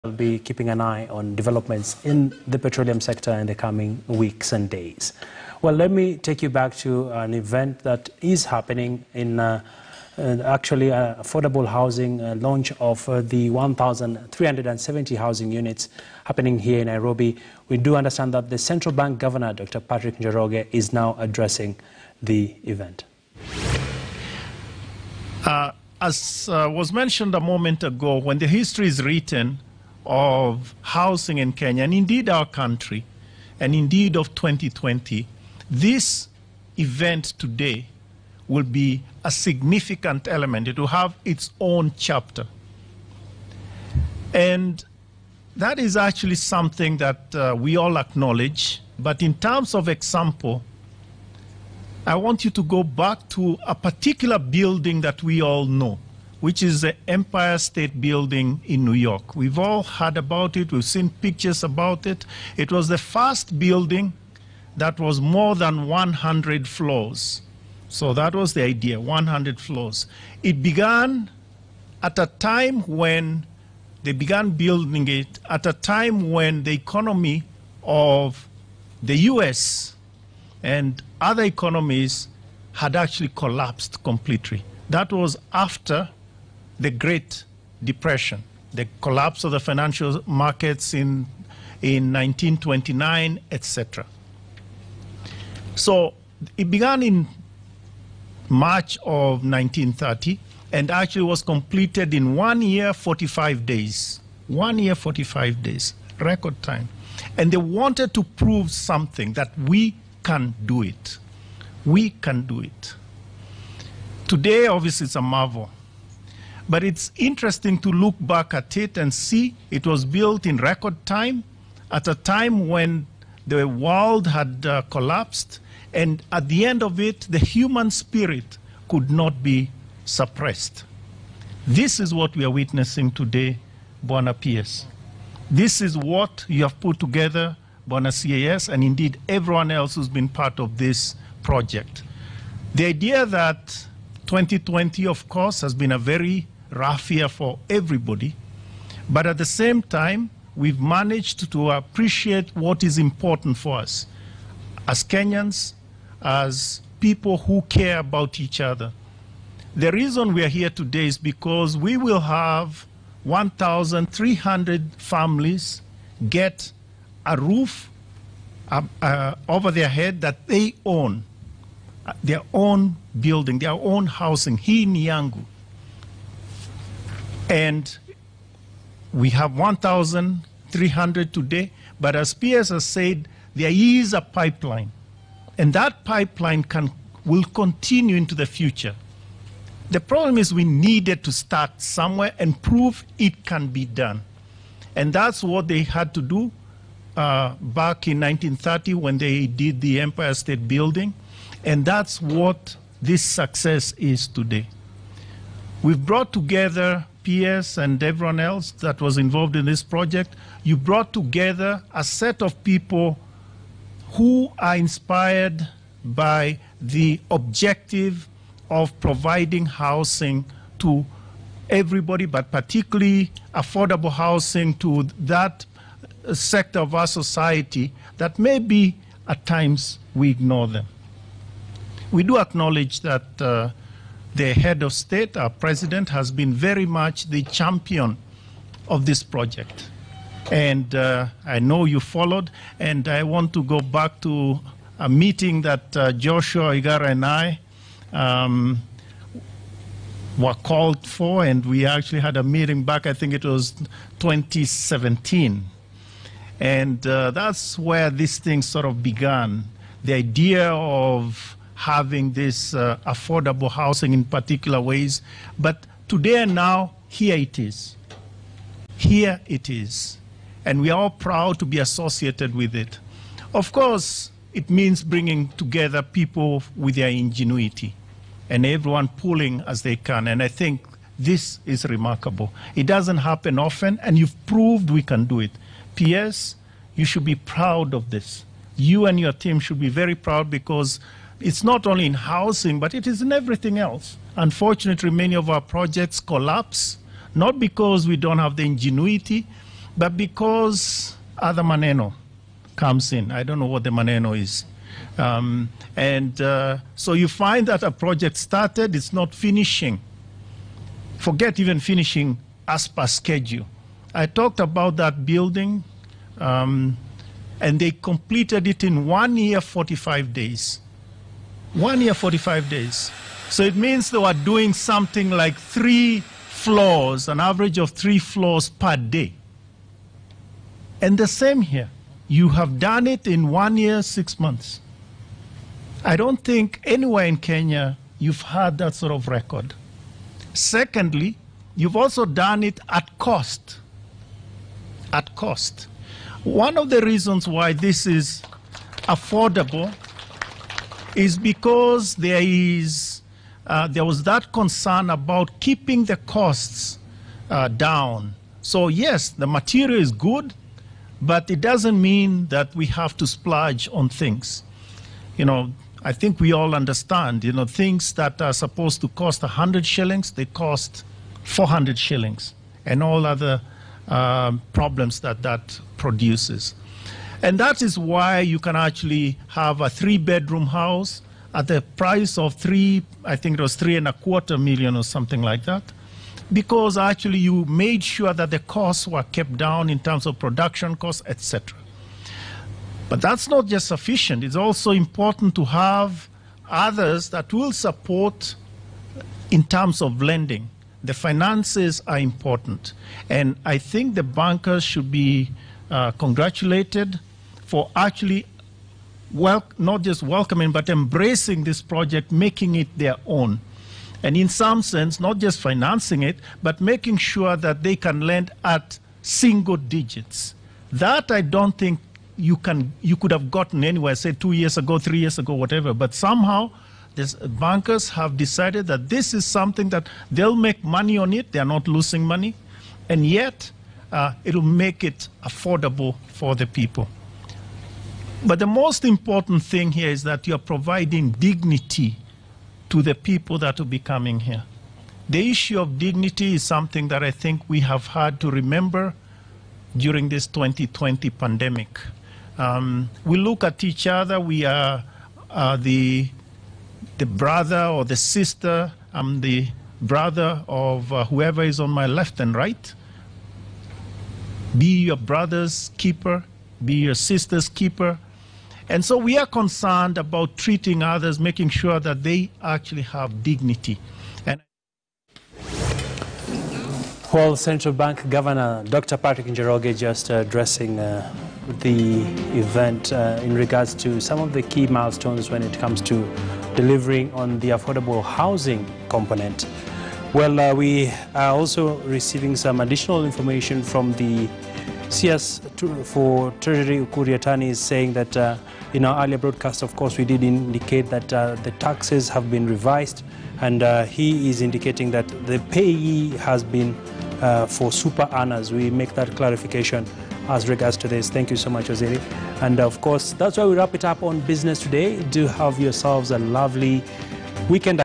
I'll be keeping an eye on developments in the petroleum sector in the coming weeks and days. Well, let me take you back to an event that is happening in actually affordable housing, launch of the 1,370 housing units happening here in Nairobi. We do understand that the Central Bank Governor, Dr. Patrick Njoroge, is now addressing the event. As was mentioned a moment ago, when the history is written of housing in Kenya, and indeed our country, and indeed of 2020, this event today will be a significant element. It will have its own chapter. And that is actually something that we all acknowledge. But in terms of example, I want you to go back to a particular building that we all know, which is the Empire State Building in New York. We've all heard about it. We've seen pictures about it. It was the first building that was more than 100 floors. So that was the idea, 100 floors. It began at a time when they began building it, at a time when the economy of the US and other economies had actually collapsed completely. That was after the Great Depression, the collapse of the financial markets in 1929, etc. So it began in March of 1930 and actually was completed in 1 year, 45 days. 1 year, 45 days, record time. And they wanted to prove something, that we can do it. We can do it. Today, obviously, it's a marvel. But it's interesting to look back at it and see it was built in record time, at a time when the world had collapsed, and at the end of it, the human spirit could not be suppressed. This is what we are witnessing today, Bwana PS. This is what you have put together, Bwana CAS, and indeed everyone else who's been part of this project. The idea that 2020, of course, has been a very rough year for everybody, but at the same time, we've managed to appreciate what is important for us as Kenyans, as people who care about each other. The reason we are here today is because we will have 1,300 families get a roof over their head that they own, their own building, their own housing, hii ni yangu. And we have 1,300 today, but as PS has said, there is a pipeline, and that pipeline will continue into the future. The problem is we needed to start somewhere and prove it can be done. And that's what they had to do back in 1930 when they did the Empire State Building. And that's what this success is today. We've brought together PS and everyone else that was involved in this project. You brought together a set of people who are inspired by the objective of providing housing to everybody, but particularly affordable housing to that sector of our society that maybe at times we ignore them. We do acknowledge that the head of state, our president, has been very much the champion of this project. And I know you followed, and I want to go back to a meeting that Joshua Igara and I were called for, and we actually had a meeting back, I think it was 2017. And that's where this thing sort of began, the idea of having this affordable housing in particular ways. But today and now, here it is. Here it is. And we are all proud to be associated with it. Of course, it means bringing together people with their ingenuity and everyone pulling as they can. And I think this is remarkable. It doesn't happen often, and you've proved we can do it. PS, you should be proud of this. You and your team should be very proud, because it's not only in housing, but it is in everything else. Unfortunately, many of our projects collapse, not because we don't have the ingenuity, But because other maneno comes in, I don't know what the maneno is. So you find that a project started, it's not finishing. Forget even finishing as per schedule. I talked about that building, and they completed it in 1 year, 45 days. 1 year, 45 days. So it means they were doing something like 3 floors, an average of 3 floors per day. And the same here. You have done it in 1 year, 6 months. I don't think anywhere in Kenya you've had that sort of record. Secondly, you've also done it at cost. At cost. One of the reasons why this is affordable is because there was that concern about keeping the costs down. So yes, the material is good, but it doesn't mean that we have to splurge on things. You know, I think we all understand, you know, things that are supposed to cost 100 shillings, they cost 400 shillings, and all other problems that produces. And that is why you can actually have a 3-bedroom house at the price of I think it was 3.25 million or something like that, because actually you made sure that the costs were kept down in terms of production costs, etc. But that's not just sufficient. It's also important to have others that will support in terms of lending. The finances are important. And I think the bankers should be congratulated for actually not just welcoming, but embracing this project, making it their own. And in some sense, not just financing it, but making sure that they can lend at single digits. That I don't think you could have gotten anywhere, say 2 years ago, 3 years ago, whatever. But somehow, bankers have decided that this is something that they'll make money on it. They're not losing money. And yet, it'll make it affordable for the people. But the most important thing here is that you're providing dignity to the people that will be coming here. The issue of dignity is something that I think we have had to remember during this 2020 pandemic. We look at each other, we are the brother or the sister, I'm the brother of whoever is on my left and right. Be your brother's keeper, be your sister's keeper. And so we are concerned about treating others, making sure that they actually have dignity. And well, Central Bank Governor Dr. Patrick Njoroge just addressing the event in regards to some of the key milestones when it comes to delivering on the affordable housing component. Well, we are also receiving some additional information from the CS for Treasury Ukuri attorneys saying that in our earlier broadcast, of course, we did indicate that the taxes have been revised, and he is indicating that the payee has been for super earners. We make that clarification as regards to this. Thank you so much, Oziri. And of course, that's why we wrap it up on Business Today. Do have yourselves a lovely weekend.